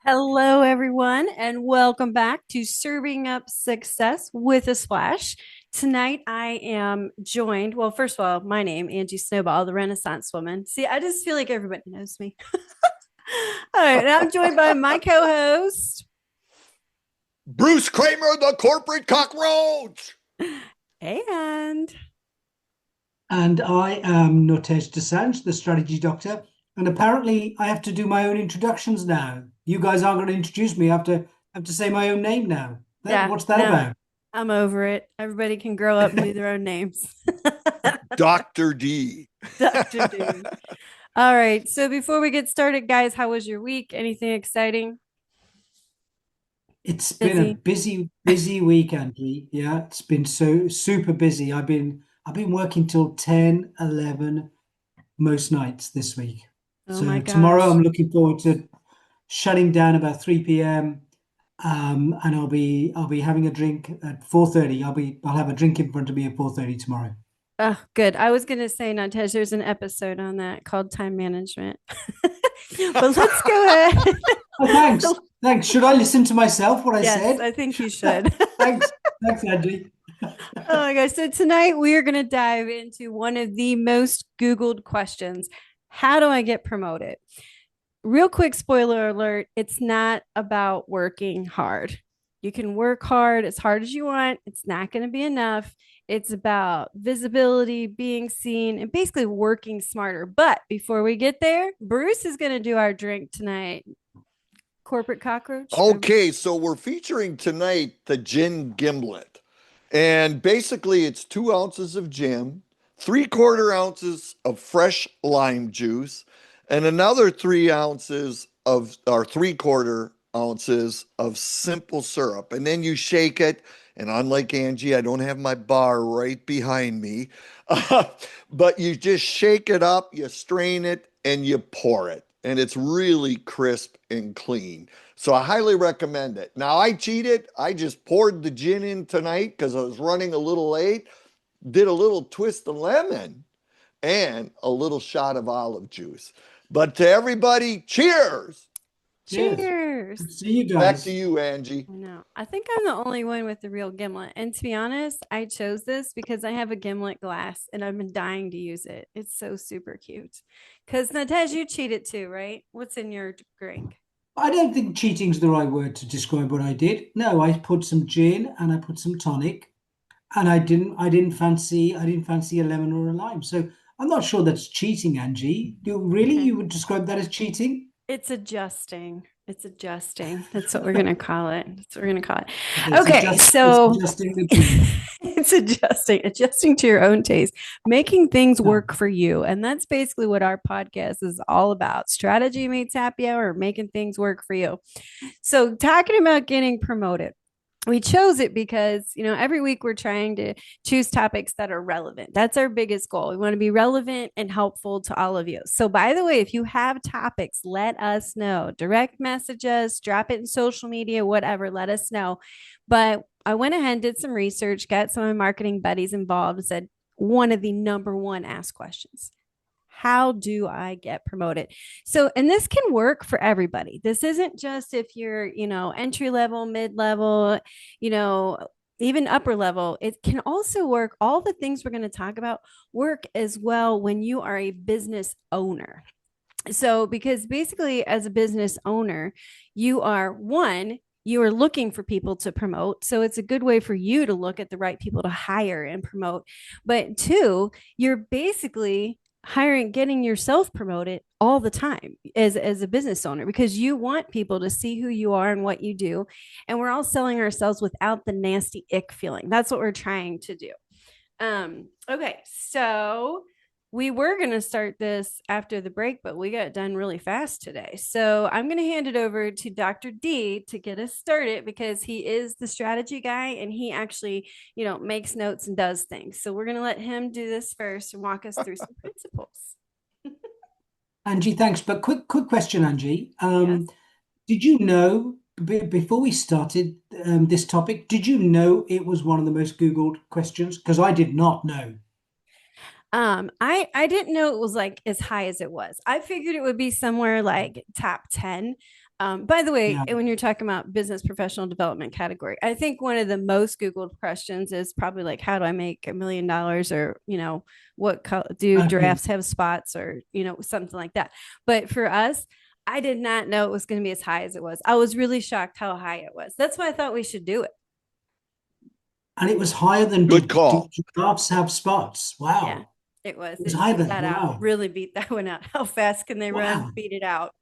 Hello, everyone, and welcome back to Serving Up Success with a Splash. Tonight, I am joined. Well, first of all, my name, Angie Snowball, the Renaissance woman. See, I just feel like everybody knows me. All right, and I'm joined by my co-host Bruce Cramer, the corporate cockroach. and And I am Nawtej Dosanjh, the strategy doctor. And apparently, I have to do my own introductions now. You guys aren't going to introduce me. I have to say my own name now. yeah, What's that no, about? I'm over it. Everybody can grow up and do their own names. Dr. D. Dr. D. All right, so before we get started, guys, how was your week? Anything exciting? It's been a Busy? busy week, Angie. Yeah, it's been so super busy. I've been working till 10, 11 most nights this week. Oh my So tomorrow gosh. I'm looking forward to shutting down about 3 p.m. And I'll be having a drink at 4:30. I'll have a drink in front of me at 4:30 tomorrow. Oh, good. I was going to say, Natesh, there's an episode on that called Time Management. But let's go ahead. Oh, thanks. Thanks. Should I listen to myself what I Yes, said? I think you should. Thanks. Thanks, Angie. Oh my gosh. So tonight we are going to dive into one of the most Googled questions. How do I get promoted? Real quick spoiler alert, it's not about working hard. You can work hard as you want. It's not going to be enough. It's about visibility, being seen, and basically working smarter. But before we get there, Bruce is going to do our drink tonight. Corporate cockroach. Okay, so we're featuring tonight the gin gimlet. And basically, it's 2 ounces of gin, 3/4 ounces of fresh lime juice, and another 3 ounces of, or 3/4 ounces of simple syrup. And then you shake it. And unlike Angie, I don't have my bar right behind me. But you just shake it up, you strain it, and you pour it. And it's really crisp and clean. So I highly recommend it. Now I cheated. I just poured the gin in tonight because I was running a little late. Did a little twist of lemon and a little shot of olive juice. But to everybody, cheers. Cheers. Cheers. Good to see you Back to guys. you, Angie. I know. I think I'm the only one with the real gimlet. And to be honest, I chose this because I have a gimlet glass and I've been dying to use it. It's so super cute. Because Nataj, you cheated too, right? What's in your drink? I don't think cheating's the right word to describe what I did. No, I put some gin and I put some tonic, and I didn't fancy a lemon or a lime. So I'm not sure that's cheating, Angie. Okay. You would describe that as cheating? It's adjusting. It's adjusting. That's what we're gonna call it. That's what we're gonna call it. Okay, Okay, it's so adjusting the gin. it's adjusting to your own taste, making things Yeah. work for you. And that's basically what our podcast is all about. Strategy meets happy hour, making things work for you. So talking about getting promoted, we chose it because every week we're trying to choose topics that are relevant. That's our biggest goal. We want to be relevant and helpful to all of you. So by the way, if you have topics, let us know. Direct message us, drop it in social media, whatever, let us know. But I went ahead and did some research, got some of my marketing buddies involved, and said one of the number one asked questions: how do I get promoted? So, and this can work for everybody. This isn't just if you're, entry level, mid level, you know, even upper level. It can also work. All the things we're going to talk about work as well when you are a business owner. So, because basically, as a business owner, you are looking for people to promote. So it's a good way for you to look at the right people to hire and promote. But two, you're basically getting yourself promoted all the time as a business owner, because you want people to see who you are and what you do. And we're all selling ourselves without the nasty ick feeling. That's what we're trying to do. Okay, so we were going to start this after the break, but we got done really fast today. So I'm going to hand it over to Dr. D to get us started, because he is the strategy guy and he actually, makes notes and does things. So we're going to let him do this first and walk us through some principles. Angie, thanks. But quick question, Angie. Yes. Did you know before we started this topic, did you know it was one of the most Googled questions? Because I did not know. I didn't know it was like as high as it was. I figured it would be somewhere like top 10. By the way, Yeah. when you're talking about business professional development category, I think one of the most Googled questions is probably like, how do I make $1 million? Or, do Okay. giraffes have spots, or, something like that. But for us, I did not know it was going to be as high as it was. I was really shocked how high it was. That's why I thought we should do it. And it was higher than Good do call. giraffes have spots? Yeah, Wow. it was. It was It higher beat than, that out. wow. Really beat that one out. How fast can they run? Wow. Beat it out.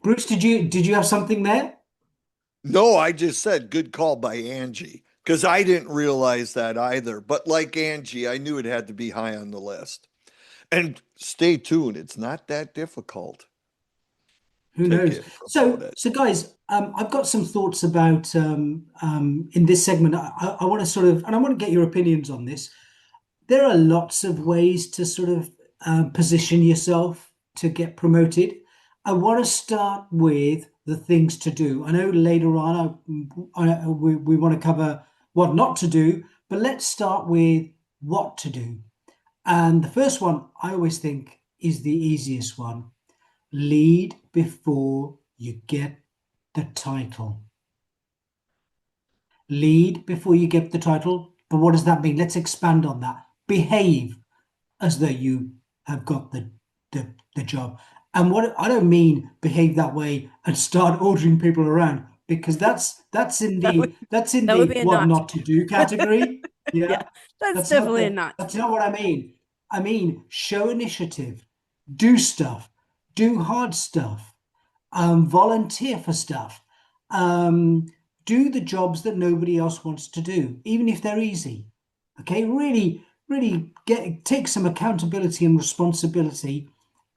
Bruce, did you have something there? No, I just said good call by Angie because I didn't realize that either. But like Angie, I knew it had to be high on the list. And stay tuned, it's not that difficult Who to knows? get So, promoted. so guys, I've got some thoughts about in this segment. I want to sort of, and I want to get your opinions on this. There are lots of ways to sort of position yourself to get promoted. I want to start with the things to do. I know later on we want to cover what not to do, but let's start with what to do. And the first one I always think is the easiest one. Lead before you get the title. Lead before you get the title. But what does that mean? Let's expand on that. Behave as though you have got the job. And what I don't mean behave that way and start ordering people around, because that's in That would, the that's in that would the be a what notch. not to do category. Yeah, Yeah, that's that's not definitely a the notch. that's not what I mean. I mean show initiative, do stuff, do hard stuff, volunteer for stuff, um, do the jobs that nobody else wants to do, even if they're easy. Okay, really take some accountability and responsibility,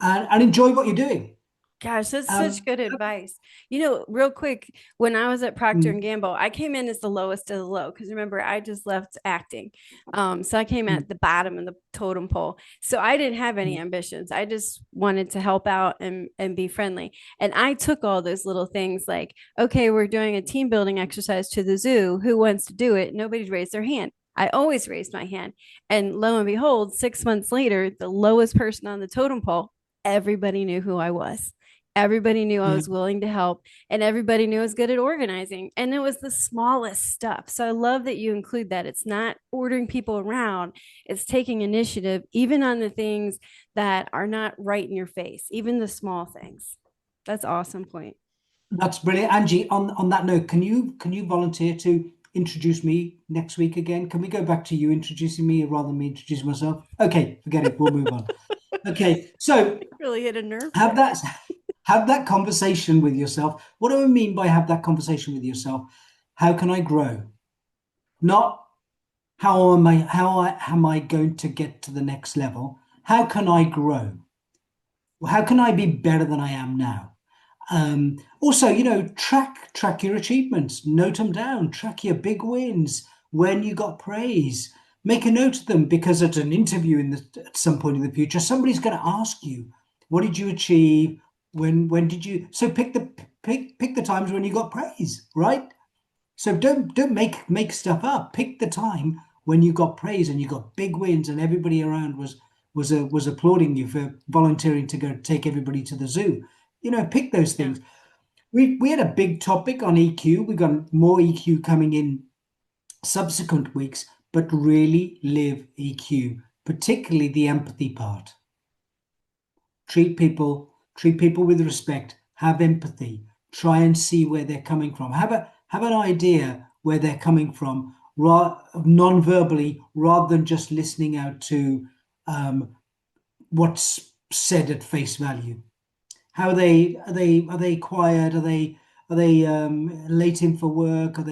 and enjoy what you're doing. Gosh, that's such Um, good advice. Real quick, when I was at Procter and mm, Gamble, I came in as the lowest of the low because remember, I just left acting. So I came mm, at the bottom of the totem pole. So I didn't have any mm, ambitions. I just wanted to help out and be friendly. And I took all those little things like, okay, we're doing a team building exercise to the zoo. Who wants to do it? Nobody raised their hand. I always raised my hand. And lo and behold, 6 months later, the lowest person on the totem pole, everybody knew who I was. Everybody knew I yeah, was willing to help, and everybody knew I was good at organizing. And it was the smallest stuff. So I love that you include that. It's not ordering people around, it's taking initiative, even on the things that are not right in your face, even the small things. That's awesome point. that's brilliant, Angie. On that note, can you volunteer to introduce me next week again? Can we go back to you introducing me rather than me introducing myself? Okay, forget it. We'll move on. Okay, so Really hit a nerve have there. that have that conversation with yourself. What do I mean by have that conversation with yourself? How can I grow? Not how am I going to get to the next level? How can I grow? Well, how can I be better than I am now? Also, track your achievements, note them down, track your big wins when you got praise. Make a note of them, because at an interview at some point in the future, somebody's going to ask you, "What did you achieve? When did you?" So pick the times when you got praise, right? So don't make stuff up. Pick the time when you got praise and you got big wins, and everybody around was applauding you for volunteering to go take everybody to the zoo. Pick those Yeah. things. We had a big topic on EQ. We got more EQ coming in subsequent weeks, but really live EQ, particularly the empathy part. Treat people with respect, have empathy, try and see where they're coming from. Have an idea where they're coming from, non-verbally, rather than just listening out to what's said at face value. How are they quiet? Are they late in for work? Do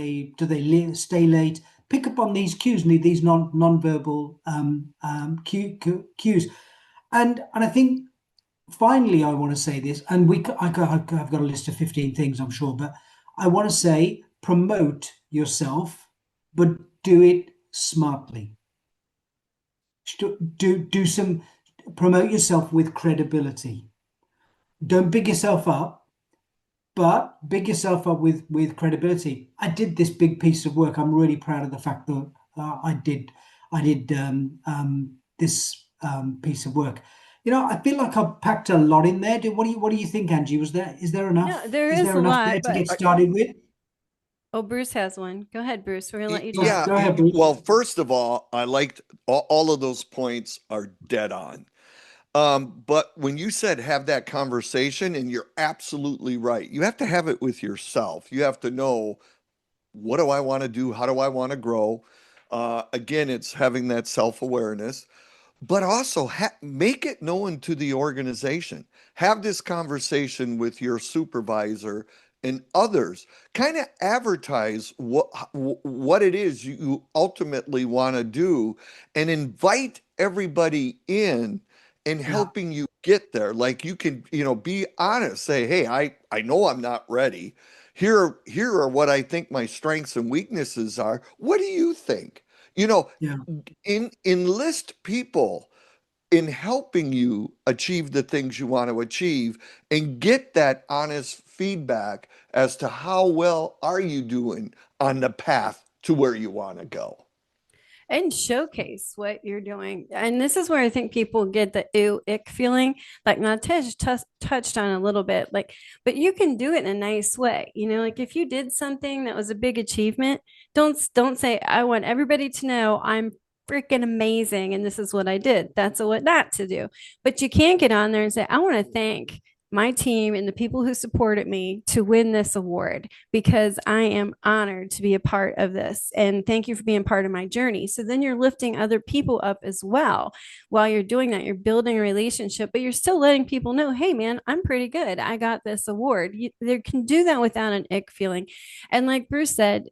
they stay late? Pick up on these cues, these non-verbal cues. And I think finally, I want to say this, and I've got a list of 15 things, I'm sure, but I want to say promote yourself, but do it smartly. Do some Promote yourself with credibility. Don't big yourself up, but big yourself up with credibility. I did this big piece of work. I'm really proud of the fact that I did this piece of work. I feel like I've packed a lot in there. What do you think, Angie? Is there enough? No, there Is is there a enough lot, there to but get started with? oh, Bruce has one. Go ahead, Bruce. We're gonna let you talk. Yeah. Go ahead, Bruce. Well, first of all, I liked all of those points are dead on. But when you said have that conversation, and you're absolutely right, you have to have it with yourself. You have to know, what do I want to do? How do I want to grow? Again, it's having that self-awareness, but also make it known to the organization. Have this conversation with your supervisor and others. Kind of advertise what it is you ultimately want to do, and invite everybody in and Yeah, helping you get there. Like, you can, be honest, say, hey, I know I'm not ready. Here are what I think my strengths and weaknesses are. What do you think? You know, yeah. enlist people in helping you achieve the things you want to achieve, and get that honest feedback as to how well are you doing on the path to where you want to go. And showcase what you're doing. And this is where I think people get the ew ick feeling, like Nawtej touched on a little bit. Like, but you can do it in a nice way. Like if you did something that was a big achievement, don't say, I want everybody to know I'm freaking amazing and this is what I did. That's a what not to do. But you can't get on there and say, I want to thank my team and the people who supported me to win this award because I am honored to be a part of this. And thank you for being part of my journey. So then you're lifting other people up as well. While you're doing that, you're building a relationship, but you're still letting people know, hey, man, I'm pretty good. I got this award. They can do that without an ick feeling. And like Bruce said,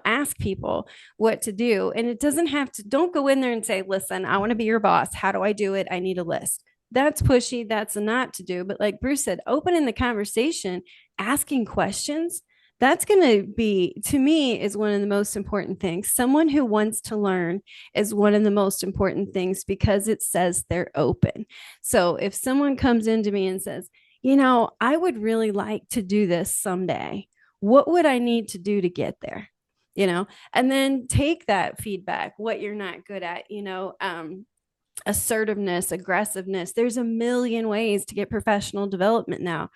ask people what to do. And it doesn't have to, don't go in there and say, listen, I want to be your boss. How do I do it? I need a list. That's pushy. That's a not to do. But like Bruce said, opening the conversation, asking questions, that's going to be, to me, is one of the most important things. Someone who wants to learn is one of the most important things because it says they're open. So if someone comes into me and says, I would really like to do this someday, what would I need to do to get there? And then take that feedback, what you're not good at, assertiveness, aggressiveness. There's a million ways to get professional development now.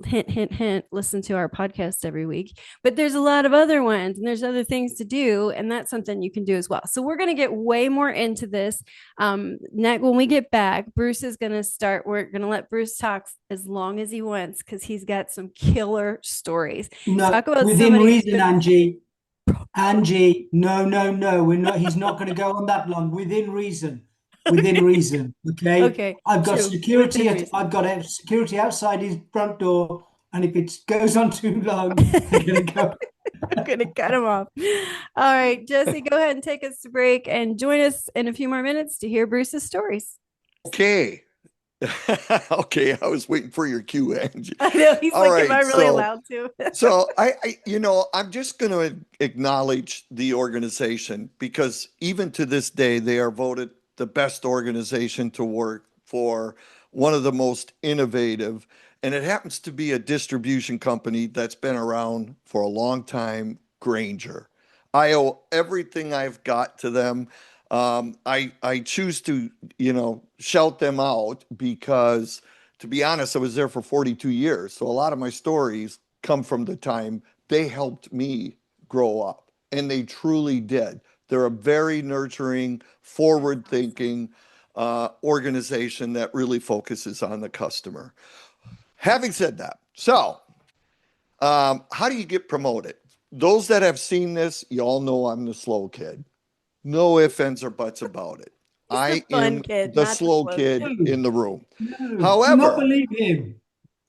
Hint, hint, hint, listen to our podcast every week. But there's a lot of other ones and there's other things to do. And that's something you can do as well. So we're going to get way more into this. When we get back, Bruce is going to start. We're going to let Bruce talk as long as he wants because he's got some killer stories. No, Talk about within somebody reason, Angie. Angie, no, no, no. We're not. He's not going to go on that long. Within reason. Within reason. Okay. Okay, I've got true. security. Within reason. I've got security outside his front door, and if it goes on too long, I'm going to go. I'm gonna cut him off. All right, Jesse, go ahead and take us to break and join us in a few more minutes to hear Bruce's stories. Okay. Okay, I was waiting for your cue, Angie. I know he's All like, right, am I really allowed to? so I'm just going to acknowledge the organization, because even to this day, they are voted the best organization to work for, one of the most innovative, and it happens to be a distribution company that's been around for a long time, Granger. I owe everything I've got to them. I choose to, shout them out because, to be honest, I was there for 42 years. So a lot of my stories come from the time they helped me grow up, and they truly did. They're a very nurturing, forward-thinking organization that really focuses on the customer. Having said that, so how do you get promoted? Those that have seen this, you all know I'm the slow kid. No ifs, ands, or buts about it. He's the I fun am kid, the not the slow slow kid kid. No, in the room. no, do not However, believe him.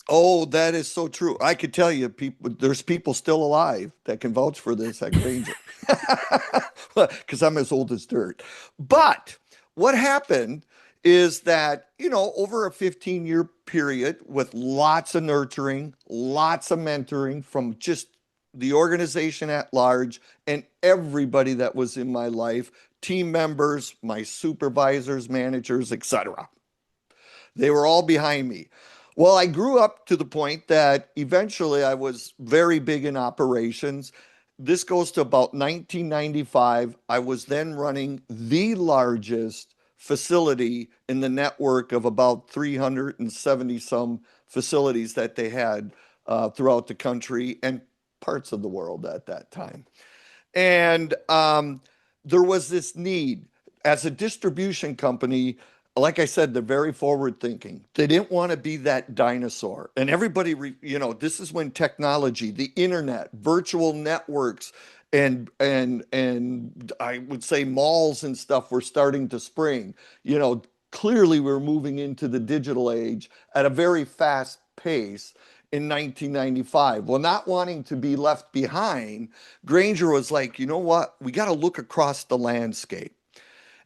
oh, that is so true. I could tell you, there's people still alive that can vouch for this at Granger, because I'm as old as dirt. But what happened is that, over a 15-year period, with lots of nurturing, lots of mentoring from just the organization at large and everybody that was in my life, team members, my supervisors, managers, etc. They were all behind me. Well, I grew up to the point that eventually I was very big in operations. This goes to about 1995. I was then running the largest facility in the network of about 370 some facilities that they had throughout the country and parts of the world at that time. And there was this need as a distribution company. Like I said, they're very forward thinking. They didn't want to be that dinosaur. And everybody, this is when technology, the internet, virtual networks, and I would say malls and stuff were starting to spring. Clearly we're moving into the digital age at a very fast pace in 1995. Well, not wanting to be left behind, Grainger was like, you know what? We got to look across the landscape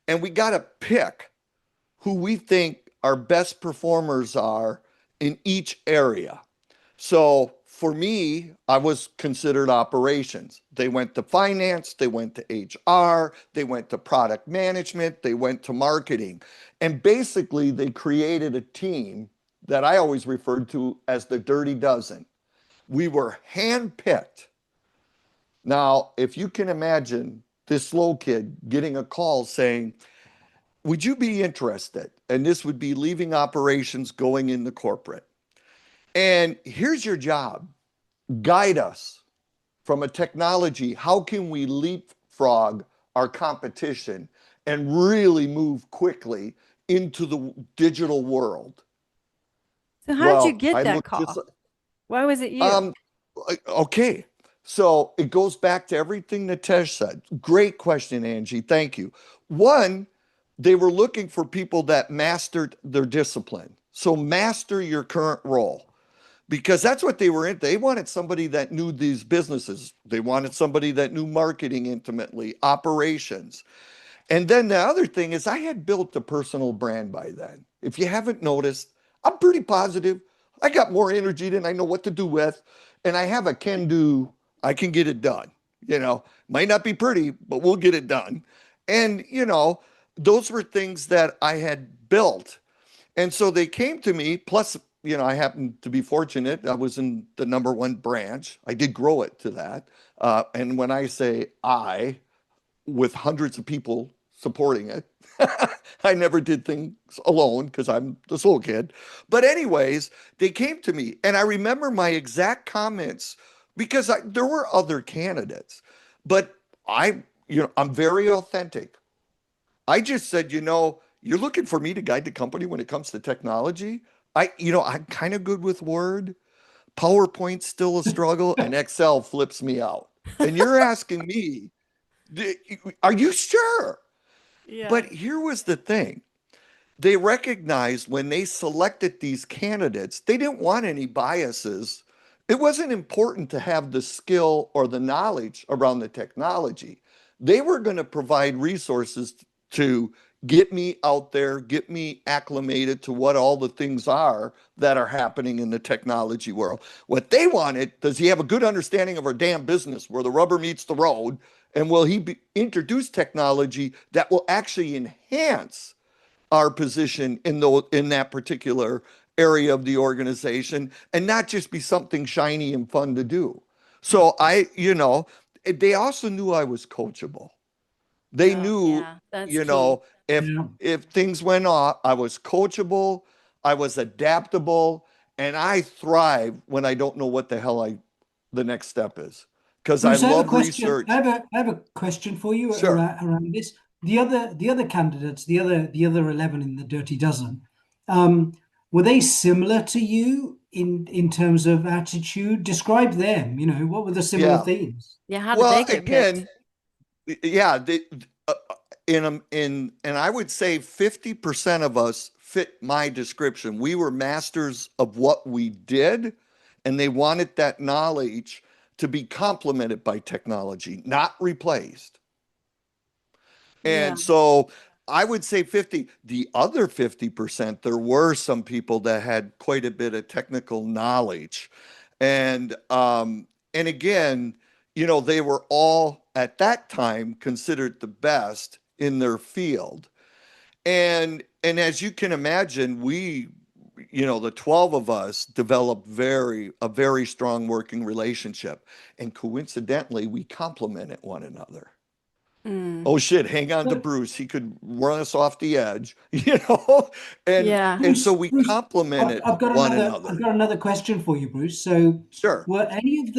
and we got to pick who we think our best performers are in each area. So for me, I was considered operations. They went to finance, they went to HR, they went to product management, they went to marketing. And basically, they created a team that I always referred to as the Dirty Dozen. We were handpicked. Now, if you can imagine this little kid getting a call saying, would you be interested? And this would be leaving operations, going into corporate. And here's your job. Guide us from a technology. How can we leapfrog our competition and really move quickly into the digital world? So how did you get that call? Why was it you? Okay. So it goes back to everything Nawtej said. Great question, Angie. Thank you. One, they were looking for people that mastered their discipline. So master your current role, because that's what they were in. They wanted somebody that knew these businesses. They wanted somebody that knew marketing intimately, operations. And then the other thing is I had built a personal brand by then. If you haven't noticed, I'm pretty positive. I got more energy than I know what to do with. And I have a can do. I can get it done. Might not be pretty, but we'll get it done. And, those were things that I had built. And so they came to me. Plus, I happened to be fortunate. I was in the number one branch. I did grow it to that. And when I say with hundreds of people supporting it, I never did things alone because I'm this little kid. But anyways, they came to me. And I remember my exact comments because there were other candidates. But I'm very authentic. I just said, you're looking for me to guide the company when it comes to technology. I'm kind of good with Word. PowerPoint's still a struggle, and Excel flips me out. And you're asking me, are you sure? Yeah. But here was the thing. They recognized when they selected these candidates, they didn't want any biases. It wasn't important to have the skill or the knowledge around the technology. They were going to provide resources to get me out there, get me acclimated to what all the things are that are happening in the technology world. What they wanted, does he have a good understanding of our damn business where the rubber meets the road? And will he introduce technology that will actually enhance our position in that particular area of the organization and not just be something shiny and fun to do? So they also knew I was coachable. They knew, yeah, that's key. if things went off, I was coachable, I was adaptable, and I thrive when I don't know what the hell the next step is. Because I Bruce, I have a love question. research. I have a question for you Sure. around this. The other candidates, the other 11 in the Dirty Dozen, were they similar to you in terms of attitude? Describe them. What were the similar Yeah. themes? Yeah, how did Well, they get again, picked? yeah, and I would say 50% of us fit my description. We were masters of what we did, and they wanted that knowledge to be complemented by technology, not replaced. Yeah. And so I would say 50. The other 50%, there were some people that had quite a bit of technical knowledge. And again, they were all at that time considered the best in their field. And as you can imagine, the 12 of us developed a very strong working relationship. And coincidentally, we complemented one another. Mm. Oh shit, hang on to But Bruce. He could run us off the edge, you know? And Yeah. and so Bruce, we Bruce, complemented one I've another. got another question for you, Bruce. So, Sure. were any of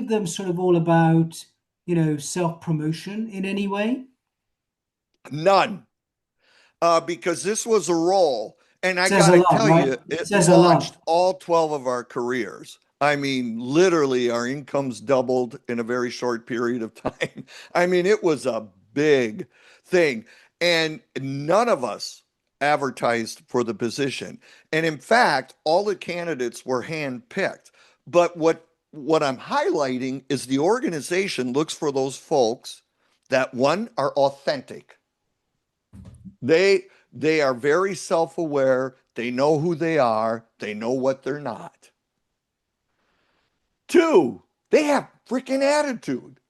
them sort of all about, self-promotion in any way? None. Because this was a role, and I Says got a to lot, tell right? you, it Says a lot. launched all 12 of our careers. I mean, literally, our incomes doubled in a very short period of time. I mean, it was a big thing. And none of us advertised for the position. And in fact, all the candidates were handpicked. But what I'm highlighting is the organization looks for those folks that one are authentic. They are very self-aware. They know who they are. They know what they're not. Two, they have freaking attitude.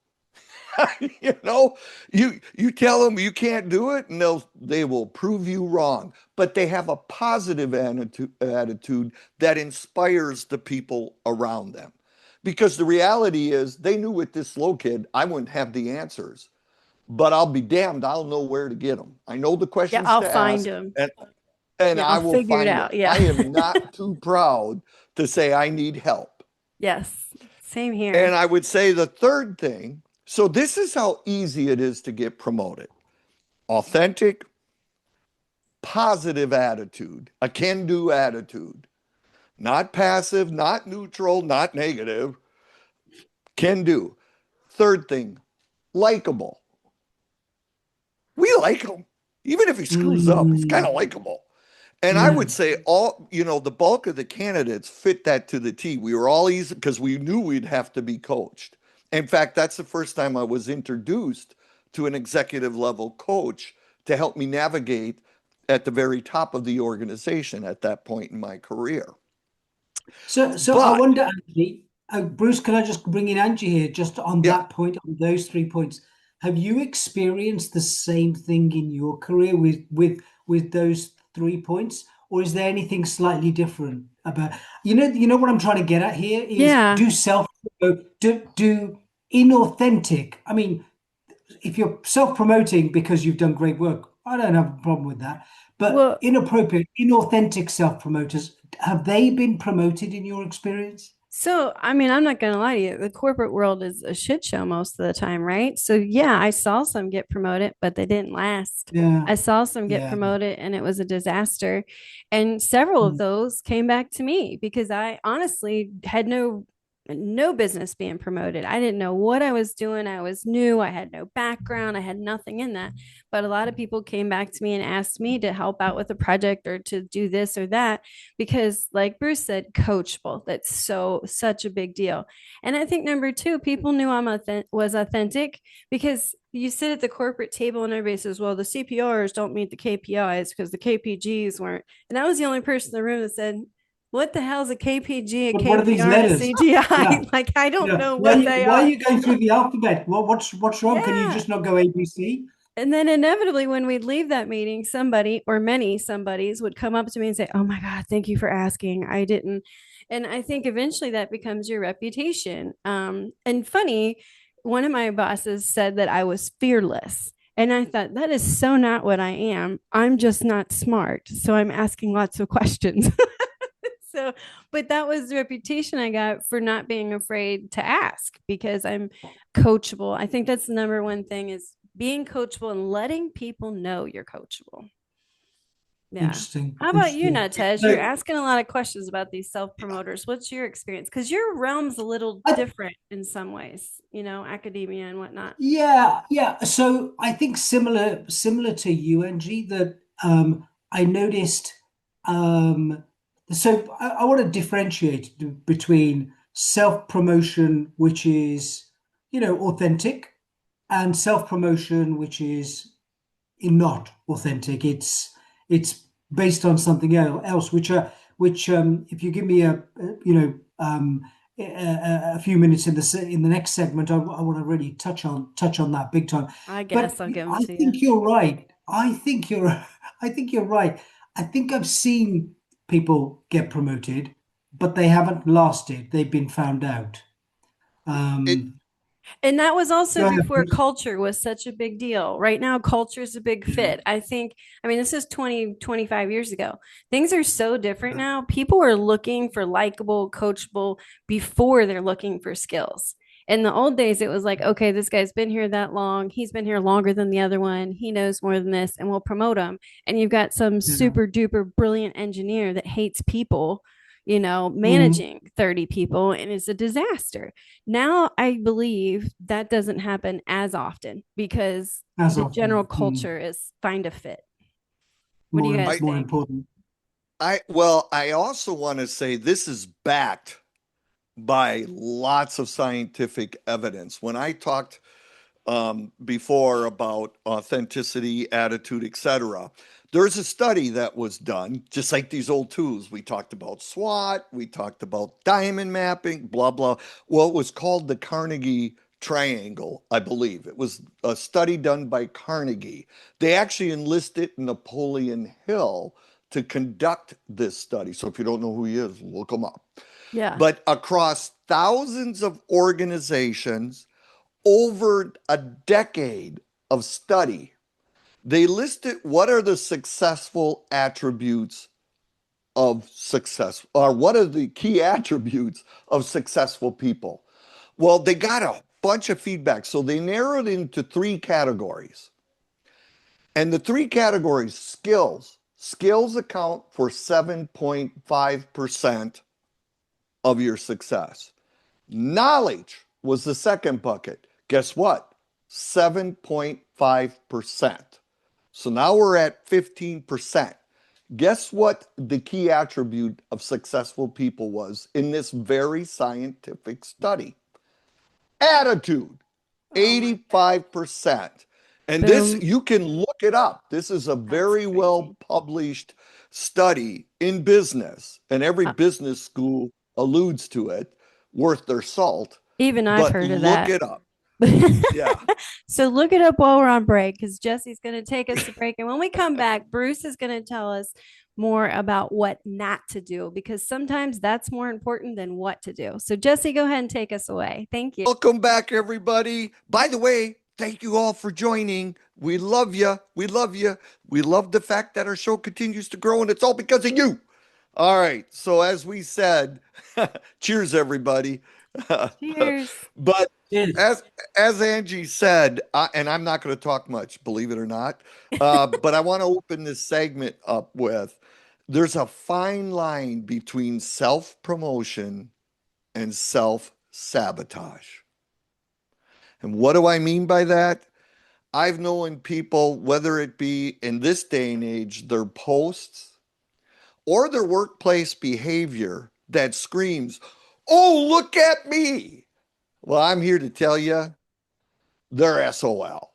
You know, you tell them you can't do it, and they will prove you wrong. But they have a positive attitude that inspires the people around them. Because the reality is, they knew with this slow kid, I wouldn't have the answers, but I'll be damned, I'll know where to get them. I know the Yeah, questions I'll to find ask, them. and Yeah, I I'll will figure it find out. it. Yeah. I am not too proud to say I need help. Yes. Same And here. I would say the third thing, so this is how easy it is to get promoted. Authentic, positive attitude, a can-do attitude, not passive, not neutral, not negative, can do. Third thing, likable. We like him. Even if he screws up, he's kind Mm, of likable. And I yeah. would say the bulk of the candidates fit that to the T. We were all easy because we knew we'd have to be coached. In fact, that's the first time I was introduced to an executive level coach to help me navigate at the very top of the organization at that point in my career. So I But wonder, Angie, Bruce, can I just bring in Angie here, just on yeah, that point, on those 3 points? Have you experienced the same thing in your career with those 3 points, or is there anything slightly different about, what I'm trying to get at here is Yeah. do inauthentic. I mean, if you're self-promoting because you've done great work, I don't have a problem with that. But Well, inappropriate, inauthentic self-promoters, have they been promoted in your experience? so, I mean, I'm not going to lie to you. The corporate world is a shit show most of the time, right? So, yeah, I saw some get promoted, but they didn't last. Yeah, I saw some get yeah. promoted and it was a disaster. And several of Mm. those came back to me because I honestly had no business being promoted. I didn't know what I was doing. I was new. I had no background. I had nothing in that. But a lot of people came back to me and asked me to help out with a project or to do this or that because, like Bruce said, coachable. That's such a big deal. And I think number two, people knew was authentic because you sit at the corporate table and everybody says, well, the CPRs don't meet the KPIs because the KPGs weren't. And I was the only person in the room that said, what the hell is a KPG, a What are these KPR, and a letters? Yeah, CGI? Like, I don't yeah. know what they Why are are. you going through the alphabet? What's wrong? Can you Yeah. just not go ABC? And then inevitably, when we'd leave that meeting, somebody or many somebodies would come up to me and say, oh my God, thank you for asking. I didn't. And I think eventually that becomes your reputation. And funny, one of my bosses said that I was fearless. And I thought, that is so not what I am. I'm just not smart. So I'm asking lots of questions. So, but that was the reputation I got for not being afraid to ask because I'm coachable. I think that's the number one thing is being coachable and letting people know you're coachable. Yeah. Interesting, How about you, interesting. Nawtej? You're So, asking a lot of questions about these self promoters. What's your experience? Because your realm's a little I, different in some ways, academia and whatnot. yeah, yeah. So I think similar to you, Angie, that I noticed. Um, so I want to differentiate between self-promotion, which is, authentic, and self-promotion, which is not authentic. It's based on something else, which if you give me a few minutes in the next segment, I want to really touch on that big time. I But guess I'll give them I to you. think you're right. I think you're right. I think I've seen people get promoted, but they haven't lasted. They've been found out. it Um, And that was also Go ahead, before Bruce. culture was such a big deal. Right now, culture is a big Yeah, fit. I think, I mean, this is 20, 25 years ago. Things are so different yeah, now. People are looking for likable, coachable before they're looking for skills. In the old days, it was like, okay, this guy's been here that long. He's been here longer than the other one. He knows more than this, and we'll promote him. And you've got some yeah. super duper brilliant engineer that hates people, Mm, managing 30 people and is a disaster. Now I believe that doesn't happen as often because as the general often. culture is find a fit. What do you guys I More think? important. I also want to say this is backed by lots of scientific evidence. When I talked before about authenticity, attitude, etc., there's a study that was done, just like these old tools. We talked about SWOT, we talked about diamond mapping, blah, blah. Well, it was called the Carnegie Triangle, I believe. It was a study done by Carnegie. They actually enlisted Napoleon Hill to conduct this study. So if you don't know who he is, look him up. Yeah. But across thousands of organizations, over a decade of study, they listed what are the successful attributes of success, or what are the key attributes of successful people. Well, they got a bunch of feedback, so they narrowed into three categories. And the three categories: skills account for 7.5% of your success. Knowledge was the second bucket. Guess what? 7.5%. So now we're at 15%. Guess what the key attribute of successful people was in this very scientific study? Attitude, Oh my God. 85%. And this, Boom. you can look it up. This is a That's very crazy. well published study in business, and every Uh, business school alludes to it, worth their salt. Even I've But heard of look that. it up. Yeah. So look it up while we're on break because Jesse's going to take us to break. And when we come back, Bruce is going to tell us more about what not to do because sometimes that's more important than what to do. So, Jesse, go ahead and take us away. Thank you. Welcome back, everybody. By the way, thank you all for joining. We love you. We love you. We love the fact that our show continues to grow, and it's all because of you. All right. So, as we said, cheers, everybody. Cheers. But Cheers. as as Angie said, and I'm not going to talk much, believe it or not, but I want to open this segment up with: there's a fine line between self promotion and self sabotage. And what do I mean by that? I've known people, whether it be in this day and age, their posts or their workplace behavior that screams, "Oh, look at me." Well, I'm here to tell you they're SOL.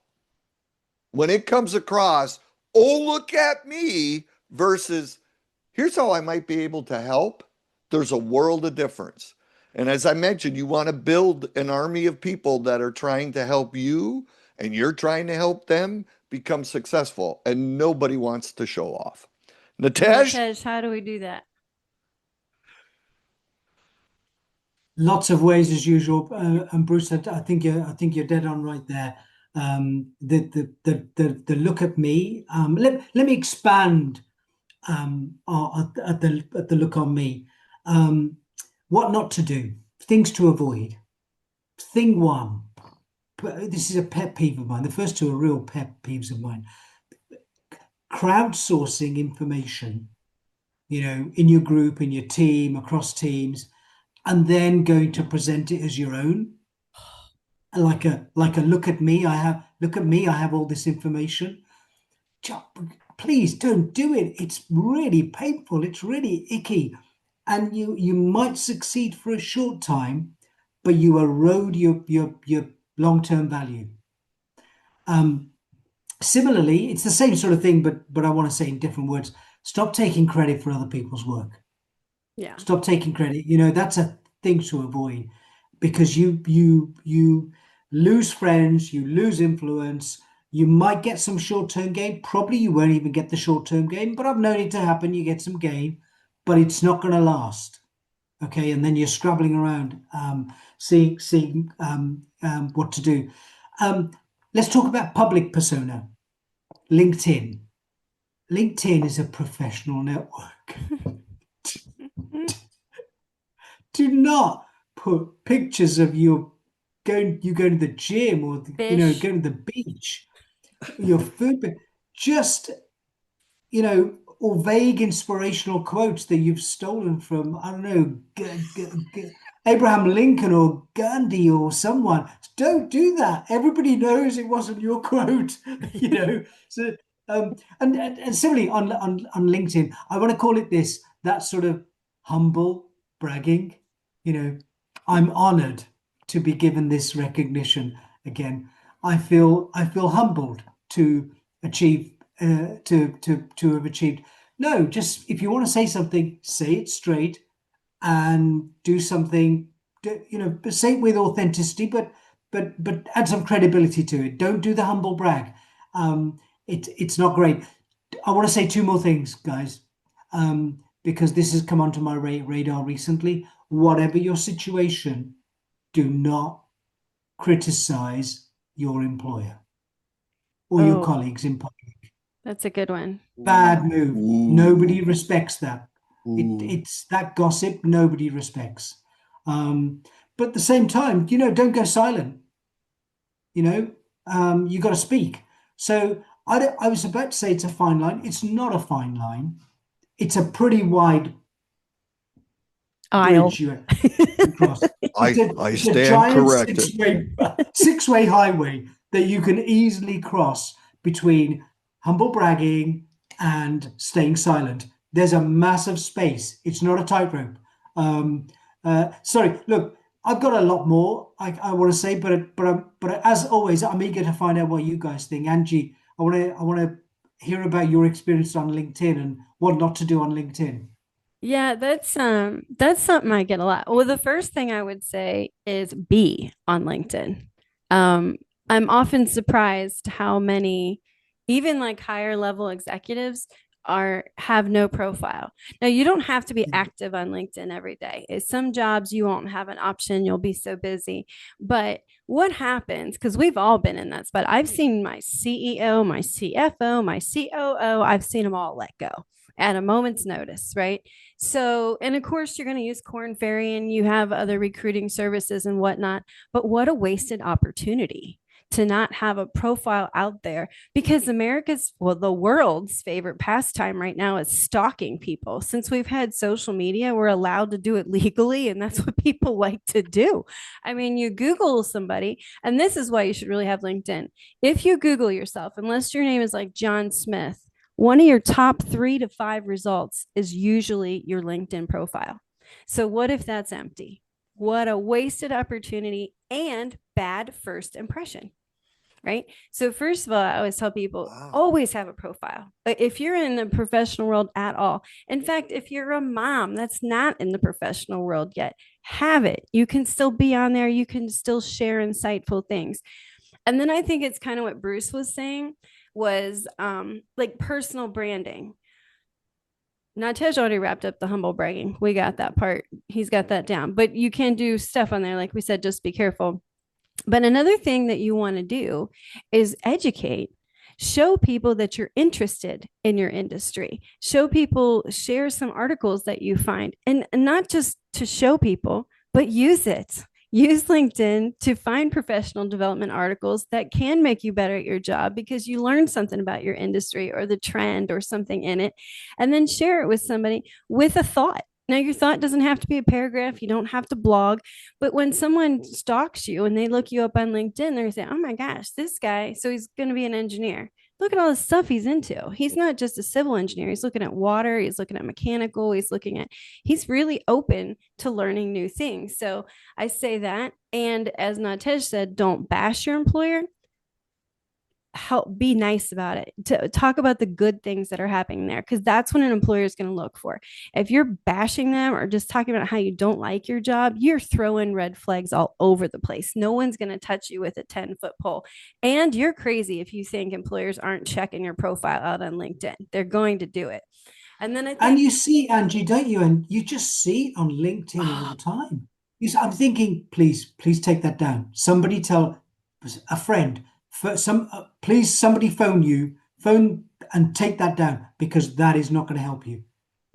When it comes across, "Oh, look at me," versus, "Here's how I might be able to help," there's a world of difference. And as I mentioned, you want to build an army of people that are trying to help you and you're trying to help them become successful. And nobody wants to show off. Natesh? Nawtej, how do we do that? Lots of ways as usual. And Bruce, I think you're dead on right there. The look at me. Let me expand at the look on me. What not to do, things to avoid. Thing one, this is a pet peeve of mine. The first two are real pet peeves of mine. Crowdsourcing information, in your group, in your team, across teams, and then going to present it as your own. Like a look at me, I have all this information. Please don't do it. It's really painful. It's really icky. And you might succeed for a short time, but you erode your long-term value. Similarly, it's the same sort of thing, but I want to say in different words. Stop taking credit for other people's work. Yeah. Stop taking credit. That's a thing to avoid because you lose friends, you lose influence. You might get some short-term gain. Probably you won't even get the short-term gain, but I've known it to happen. You get some gain, but it's not going to last. Okay, and then you're scrabbling around, seeing what to do. Um, let's talk about public persona. LinkedIn. LinkedIn is a professional network. Do not put pictures of you going to the gym or Fish. going to the beach, your food, but just or vague inspirational quotes that you've stolen from, I don't know, Abraham Lincoln or Gandhi or someone. Don't do that. Everybody knows it wasn't your quote, you know. So, and similarly on LinkedIn, I want to call it this, that sort of humble bragging. You know, I'm honored to be given this recognition again. I feel humbled to achieve to have achieved. No, just if you want to say something, say it straight and do something. Say it with authenticity, but add some credibility to it. Don't do the humble brag. It's not great. I want to say two more things, guys, because this has come onto my radar recently. Whatever your situation, do not criticize your employer or your Oh, colleagues in public. that's a good one. Bad move. Nobody Ooh. respects that. Ooh. It's that gossip nobody respects. But at the same time, don't go silent. You got to speak. So I was about to say it's a fine line. It's not a fine line. It's a pretty wide Aisle. bridge you cross. I It's a stand giant corrected. six-way highway that you can easily cross between humble bragging and staying silent. There's a massive space. It's not a tightrope. Sorry, look, I've got a lot more I want to say, but as always, I'm eager to find out what you guys think. Angie, I want to hear about your experience on LinkedIn and what not to do on LinkedIn. Yeah, that's something I get a lot. Well, the first thing I would say is be on LinkedIn. Um, I'm often surprised how many, even like higher level executives, are have no profile. Now, you don't have to be active on LinkedIn every day. Some jobs you won't have an option, you'll be so busy. But what happens, because we've all been in that spot. I've seen my CEO, my CFO, my COO, I've seen them all let go at a moment's notice, right? So, and of course, you're going to use Corn Ferry and you have other recruiting services and whatnot. But what a wasted opportunity to not have a profile out there, because America's, well, the world's favorite pastime right now is stalking people. Since we've had social media, we're allowed to do it legally, and that's what people like to do. I mean, you Google somebody, and this is why you should really have LinkedIn. If you Google yourself, unless your name is like John Smith, one of your top 3 to 5 results is usually your LinkedIn profile. So, what if that's empty? What a wasted opportunity and bad first impression, right? So, first of all, I always tell people Wow. always have a profile. But if you're in the professional world at all, in fact, if you're a mom that's not in the professional world yet, have it. You can still be on there, you can still share insightful things. And then I think it's kind of what Bruce was saying was like personal branding. Nawtej already wrapped up the humble bragging. We got that part. He's got that down. But you can do stuff on there. Like we said, just be careful. But another thing that you want to do is educate. Show people that you're interested in your industry. Show people, share some articles that you find, and not just to show people, but use it. Use LinkedIn to find professional development articles that can make you better at your job because you learned something about your industry or the trend or something in it, and then share it with somebody with a thought. Now, your thought doesn't have to be a paragraph. You don't have to blog. But when someone stalks you and they look you up on LinkedIn, they're saying, oh my gosh, this guy, so he's going to be an engineer. Look at all the stuff he's into. He's not just a civil engineer. He's looking at water. He's looking at mechanical. He's really open to learning new things. So I say that. And as Nawtej said, don't bash your employer, help be nice about it, to talk about the good things that are happening there, because that's what an employer is going to look for. If you're bashing them or just talking about how you don't like your job, you're throwing red flags all over the place. No one's going to touch you with a 10-foot pole. And you're crazy if you think employers aren't checking your profile out on LinkedIn. They're going to do it. And then I And think, you see, Angie, don't you? And you just see it on LinkedIn all the time. I'm thinking, please take that down. Somebody tell a friend, please, somebody phone and take that down because that is not going to help you.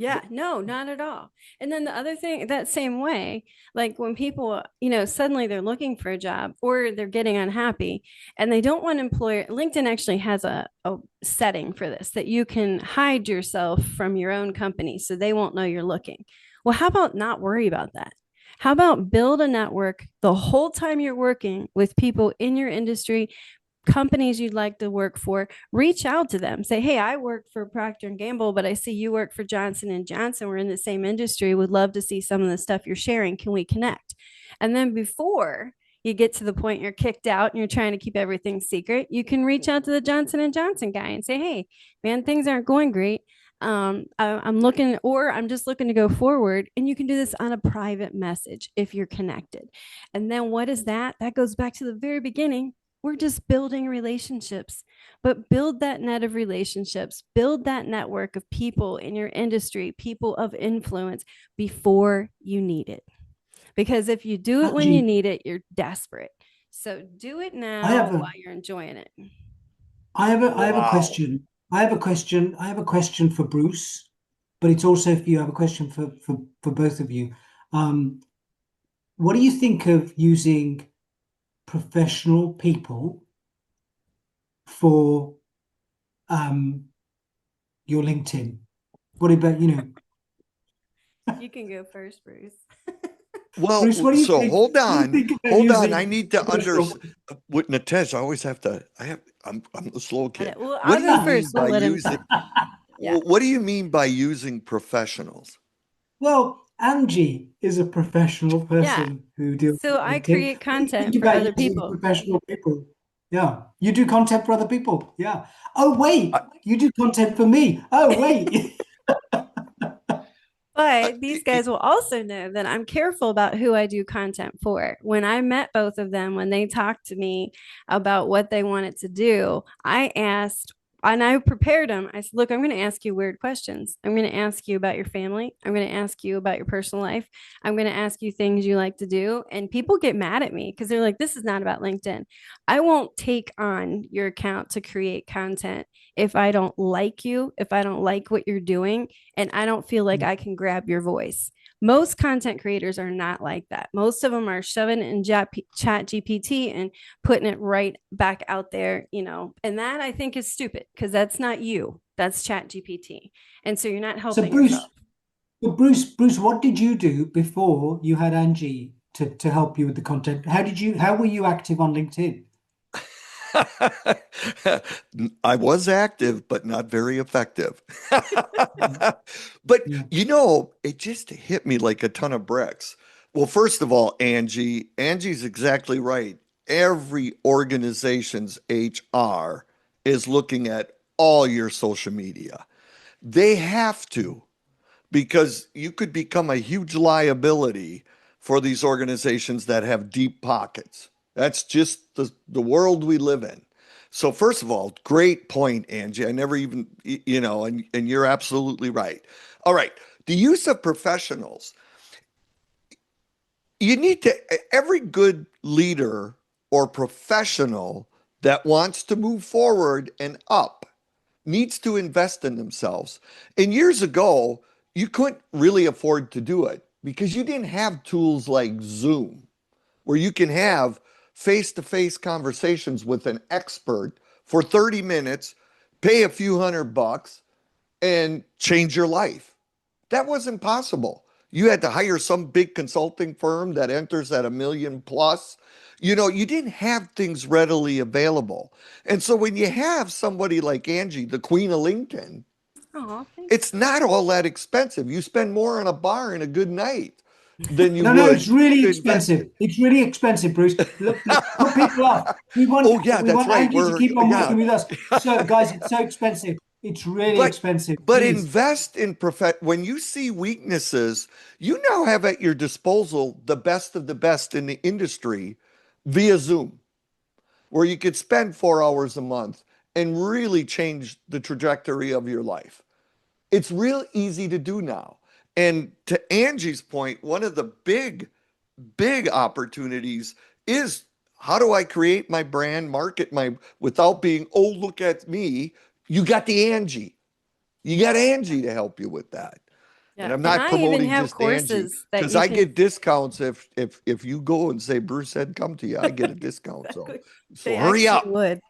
yeah, no, not at all. And then the other thing, that same way, like when people, suddenly they're looking for a job or they're getting unhappy and they don't want employer, LinkedIn actually has a setting for this that you can hide yourself from your own company so they won't know you're looking. Well, how about not worry about that? How about build a network the whole time you're working with people in your industry, companies you'd like to work for, reach out to them. Say, hey, I work for Procter and Gamble, but I see you work for Johnson and Johnson. We're in the same industry. Would love to see some of the stuff you're sharing. Can we connect? And then before you get to the point you're kicked out and you're trying to keep everything secret, you can reach out to the Johnson and Johnson guy and say, hey, man, things aren't going great. I'm looking, or I'm just looking to go forward. And you can do this on a private message if you're connected. And then what is that? That goes back to the very beginning. We're just building relationships, but build that net of relationships, build that network of people in your industry, people of influence before you need it. Because if you do it when you Angie, need it, you're desperate. So do it I now have while a you're enjoying it. I have a Wow. question. I have a question for Bruce, but it's also for you. I have a question for both of you. Um, what do you think of using professional people for um, your LinkedIn? What about, You can go first, Bruce. Bruce, Well, what do you so think? What do you think about hold on. I using need to professional? with Nawtej, I always have to, I'm a slow kid. Well, What I'll do go you mean first. We'll by let him using, talk. Yeah. what do you mean by using professionals? Well, Angie is a professional Yeah. person who deals So with I LinkedIn. create What do you think content for about other using people. professional people? Yeah, you do content for other people. Yeah. Oh, I, wait, you do content for me. Oh, wait. I, But these guys will also know that I'm careful about who I do content for. When I met both of them, when they talked to me about what they wanted to do, I asked and I prepared them. I said, look, I'm going to ask you weird questions. I'm going to ask you about your family. I'm going to ask you about your personal life. I'm going to ask you things you like to do. And people get mad at me because they're like, this is not about LinkedIn. I won't take on your account to create content if I don't like you, if I don't like what you're doing, and I don't feel like I can grab your voice. Most content creators are not like that. Most of them are shoving in chat GPT and putting it right back out there, and that I think is stupid because that's not you. That's chat GPT. And so you're not So, helping yourself. Bruce, Bruce, what did you do before you had Angie to help you with the content? How were you active on LinkedIn? I was active, but not very effective. Yeah. But Yeah. it just hit me like a ton of bricks. Well, first of all, Angie's exactly right. Every organization's HR is looking at all your social media. They have to, because you could become a huge liability for these organizations that have deep pockets. That's just the world we live in. So first of all, great point, Angie. I never even, and you're absolutely right. All right. The use of professionals. Every good leader or professional that wants to move forward and up needs to invest in themselves. And years ago, you couldn't really afford to do it because you didn't have tools like Zoom, where you can have face to face conversations with an expert for 30 minutes, pay a few $100, and change your life. That wasn't possible. You had to hire some big consulting firm that enters at a million plus. You didn't have things readily available. And so when you have somebody like Angie, the queen of LinkedIn, Oh, thanks. it's not all that expensive. You spend more on a bar and a good night than you No, it's would really to invest expensive. it. It's really expensive, Bruce. Look, put people off. We want Oh yeah, we that's want right. Angie to keep on Yeah. working with us. So, guys, it's so expensive. It's really But expensive. but Please. invest in when you see weaknesses, you now have at your disposal the best of the best in the industry via Zoom, where you could spend 4 hours a month and really change the trajectory of your life. It's real easy to do now. And to Angie's point, one of the big opportunities is how do I create my brand, market my without being, oh, look at me. You got the Angie. You got Angie to help you with that. And Yeah. I'm And not I even promoting have just Angie courses that because you I can get discounts if you go and say Bruce said come to you, I get a discount. So exactly. so They hurry actually up. would.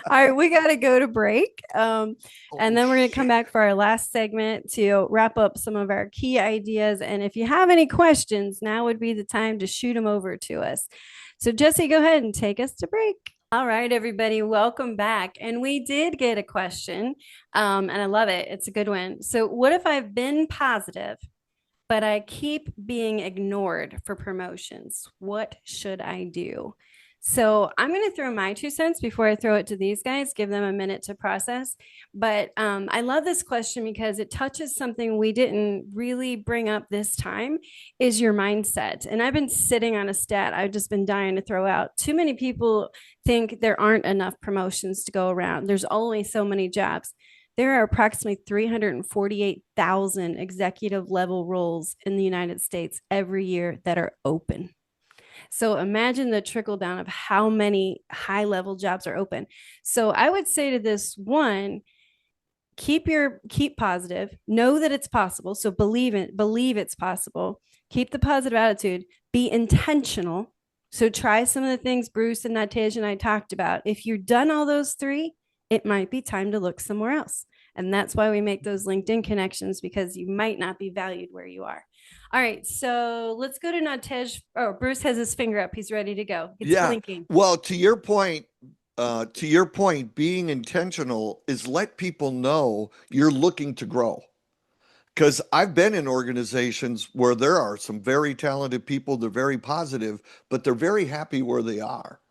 All right, we got to go to break. And Oh then we're going to come shit. back for our last segment to wrap up some of our key ideas. And if you have any questions, now would be the time to shoot them over to us. So, Jesse, go ahead and take us to break. All right, everybody, welcome back. And we did get a question, and I love it. It's a good one. So, what if I've been positive, but I keep being ignored for promotions? What should I do? So I'm going to throw my 2 cents before I throw it to these guys, give them a minute to process. But I love this question because it touches something we didn't really bring up this time is your mindset. And I've been sitting on a stat I've just been dying to throw out. Too many people think there aren't enough promotions to go around. There's only so many jobs. There are approximately 348,000 executive level roles in the United States every year that are open. So imagine the trickle down of how many high level jobs are open. So I would say to this one, keep positive, know that it's possible. So believe it's possible. Keep the positive attitude, be intentional. So try some of the things Bruce and Nawtej and I talked about. If you've done all those three, it might be time to look somewhere else. And that's why we make those LinkedIn connections because you might not be valued where you are. All right, so let's go to Nawtej. Oh, Bruce has his finger up. He's ready to go. It's Yeah. blinking. Well, to your point, being intentional is let people know you're looking to grow. Because I've been in organizations where there are some very talented people, they're very positive, but they're very happy where they are.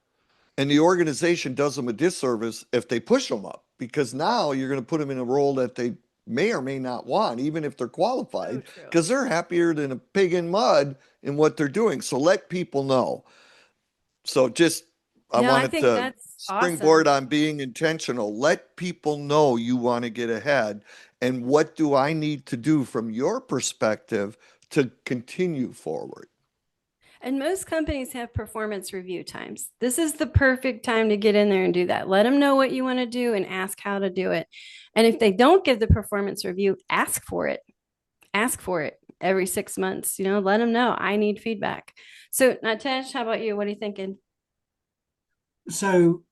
And the organization does them a disservice if they push them up, because now you're going to put them in a role that they may or may not want, even if they're So qualified, true. because they're happier than a pig in mud in what they're doing. So let people know. So just, I No, I wanted think to that's springboard awesome. on being intentional. Let people know you want to get ahead. And what do I need to do from your perspective to continue forward? And most companies have performance review times. This is the perfect time to get in there and do that. Let them know what you want to do and ask how to do it. And if they don't give the performance review, ask for it. Ask for it every 6 months. Let them know I need feedback. So, Natesh, how about you? What are you thinking? So,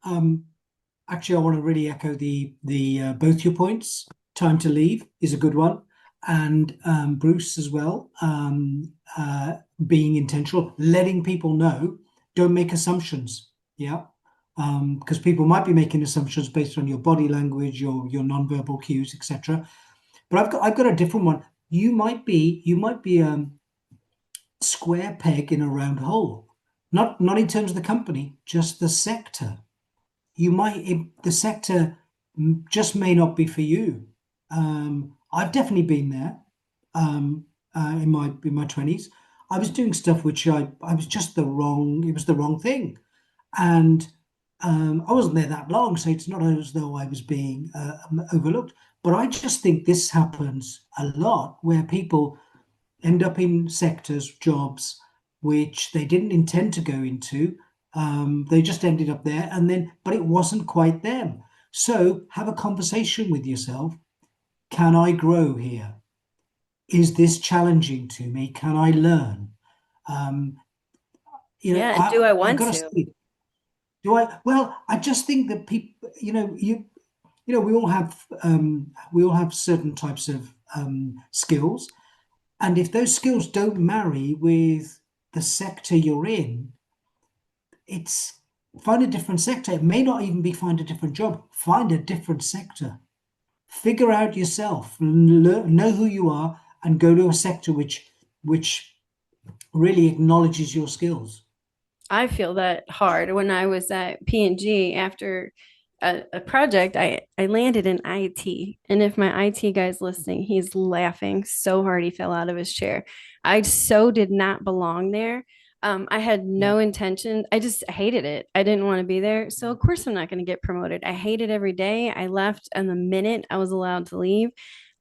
actually, I want to really echo the both your points. Time to leave is a good one, and Bruce as well. Being intentional, letting people know. Don't make assumptions. Yeah, because people might be making assumptions based on your body language, your nonverbal cues, etc. But I've got a different one. You might be square peg in a round hole. Not in terms of the company, just the sector. The sector just may not be for you. I've definitely been there in my 20s. I was doing stuff which I was just it was the wrong thing. And I wasn't there that long, so it's not as though I was being overlooked. But I just think this happens a lot where people end up in sectors, jobs which they didn't intend to go into. They just ended up there, but it wasn't quite them. So have a conversation with yourself. Can I grow here? Is this challenging to me? Can I learn? Um, Yeah. And do I I I want gotta to? say, do I? Well, I just think that people, we all have certain types of skills. And if those skills don't marry with the sector you're in, it's find a different sector. It may not even be find a different job. Find a different sector. Figure out yourself, know who you are, and go to a sector which really acknowledges your skills. I feel that hard. When I was at P&G after a project, I landed in IT. And if my IT guy's listening, he's laughing so hard he fell out of his chair. I so did not belong there. I had Yeah. no intention. I just hated it. I didn't want to be there. So of course I'm not going to get promoted. I hated every day. I left and the minute I was allowed to leave,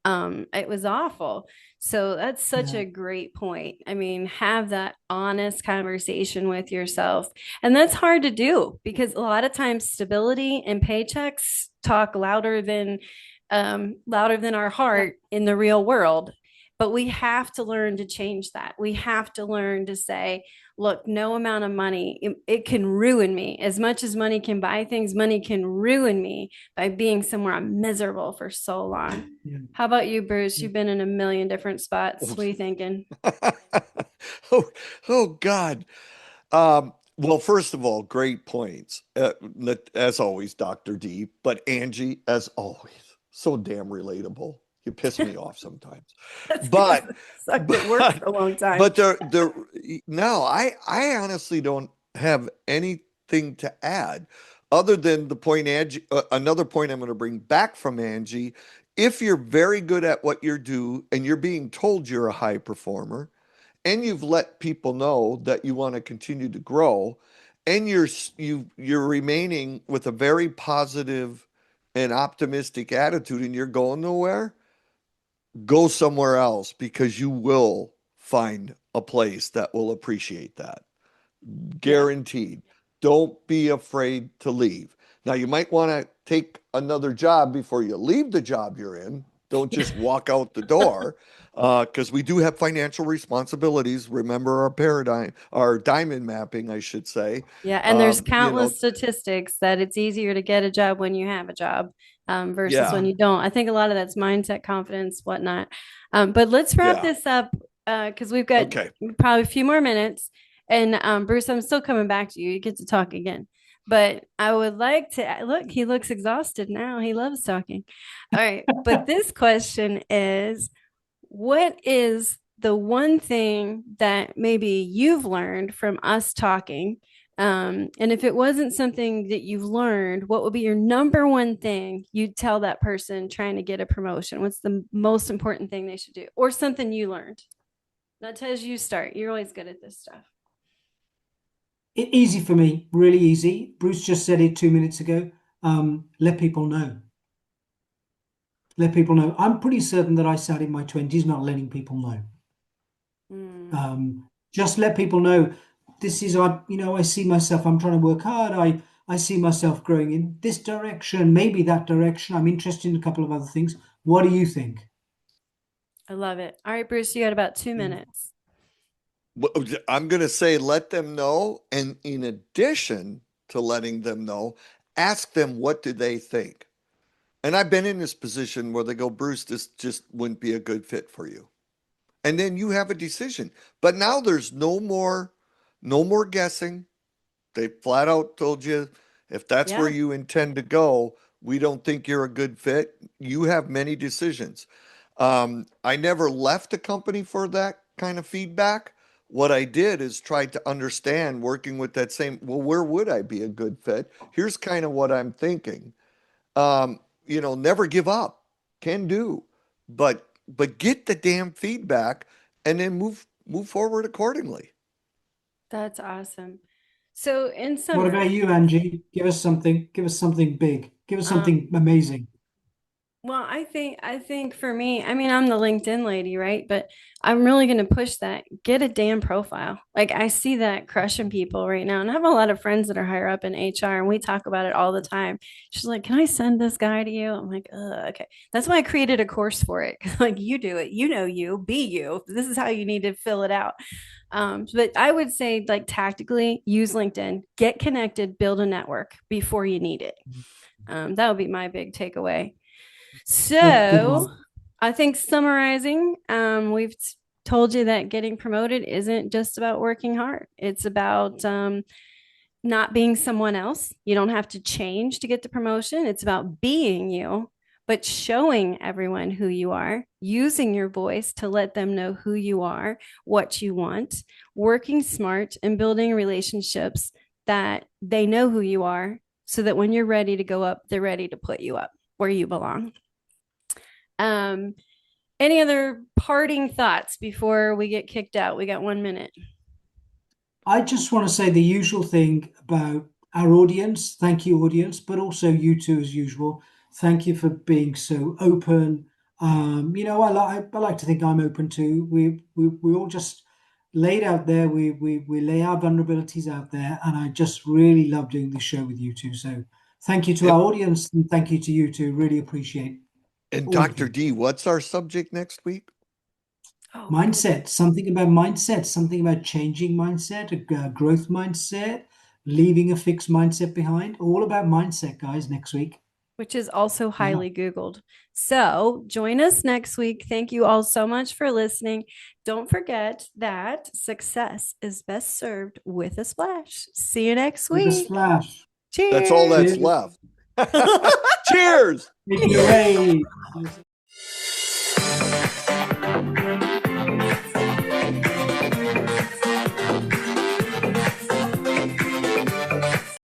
it was awful. So that's such Yeah. a great point. I mean, have that honest conversation with yourself. And that's hard to do because a lot of times stability and paychecks talk louder than our heart in the real world. But we have to learn to change that. We have to learn to say, look, no amount of money, it can ruin me. As much as money can buy things, money can ruin me by being somewhere I'm miserable for so long. Yeah. How about you, Bruce? Yeah. You've been in a million different spots. Oh, What are you thinking? oh, oh God. Well, first of all, great points. As always, Dr. D, but Angie, as always, so damn relatable. You piss me off sometimes. That's because But it sucked at work but for a long time. but no, I honestly don't have anything to add other than the point Angie, another point I'm going to bring back from Angie. If you're very good at what you do and you're being told you're a high performer, and you've let people know that you want to continue to grow, and you're remaining with a very positive and optimistic attitude, and you're going nowhere, go somewhere else because you will find a place that will appreciate that. Yeah. Guaranteed. Don't be afraid to leave. Now, you might want to take another job before you leave the job you're in. Don't just walk out the door because we do have financial responsibilities. Remember our paradigm, our diamond mapping, I should say. Yeah, and there's You know, countless statistics that it's easier to get a job when you have a job versus yeah, when you don't. I think a lot of that's mindset, confidence, whatnot. But let's wrap yeah. this up because we've got Okay. probably a few more minutes. And Bruce, I'm still coming back to you. You get to talk again. But I would like to look, he looks exhausted now. He loves talking. All right. But this question is what is the one thing that maybe you've learned from us talking? And if it wasn't something that you've learned, what would be your number one thing you'd tell that person trying to get a promotion? What's the most important thing they should do? Or something you learned? Nawtej, you start. You're always good at this stuff. Easy for me, really easy. Bruce just said it 2 minutes ago. Let people know. Let people know. I'm pretty certain that I sat in my 20s not letting people know. Mm, Just let people know this is I see myself, I'm trying to work hard. I see myself growing in this direction, maybe that direction. I'm interested in a couple of other things. What do you think? I love it. All right, Bruce, you got about 2 minutes. I'm going to say let them know. And in addition to letting them know, ask them what do they think. And I've been in this position where they go, Bruce, this just wouldn't be a good fit for you. And then you have a decision. But now there's no more guessing. They flat out told you if that's where Yeah. you intend to go, we don't think you're a good fit. You have many decisions. I never left a company for that kind of feedback. What I did is tried to understand working with that same, well, where would I be a good fit? Here's kind of what I'm thinking. Never give up. Can do. But get the damn feedback and then move forward accordingly. That's awesome. So, in What about summary, you, Angie? Give us something. Give us something big. Give us um, something amazing. well, I think for me, I mean, I'm the LinkedIn lady, right? But I'm really going to push that. Get a damn profile. Like I see that crushing people right now. And I have a lot of friends that are higher up in HR and we talk about it all the time. She's like, "Can I send this guy to you?" I'm like, okay. That's why I created a course for it. Like you do it. You know you, be you. This is how you need to fill it out. But I would say like tactically use LinkedIn, get connected, build a network before you need it. That would be my big takeaway. Good So one. I think summarizing, we've told you that getting promoted isn't just about working hard. It's about not being someone else. You don't have to change to get the promotion. It's about being you, but showing everyone who you are, using your voice to let them know who you are, what you want, working smart and building relationships that they know who you are so that when you're ready to go up, they're ready to put you up where you belong. Um, any other parting thoughts before we get kicked out? We got 1 minute. I just want to say the usual thing about our audience. Thank you, audience, but also you two, as usual. Thank you for being so open. I like to think I'm open too. We all just laid out there. We lay our vulnerabilities out there, and I just really love doing this show with you two. So thank you to And, our audience, and thank you to you two. Really appreciate and all of Dr. you. D, what's our subject next week? Oh, Mindset, something about mindset, something about changing mindset, a growth mindset, leaving a fixed mindset behind. All about mindset, guys, next week. which is also Yeah. highly Googled. So join us next week. Thank you all so much for listening. Don't forget that success is best served with a splash. See you next With a week. splash. That's all Cheers. that's left. Cheers. Take it away.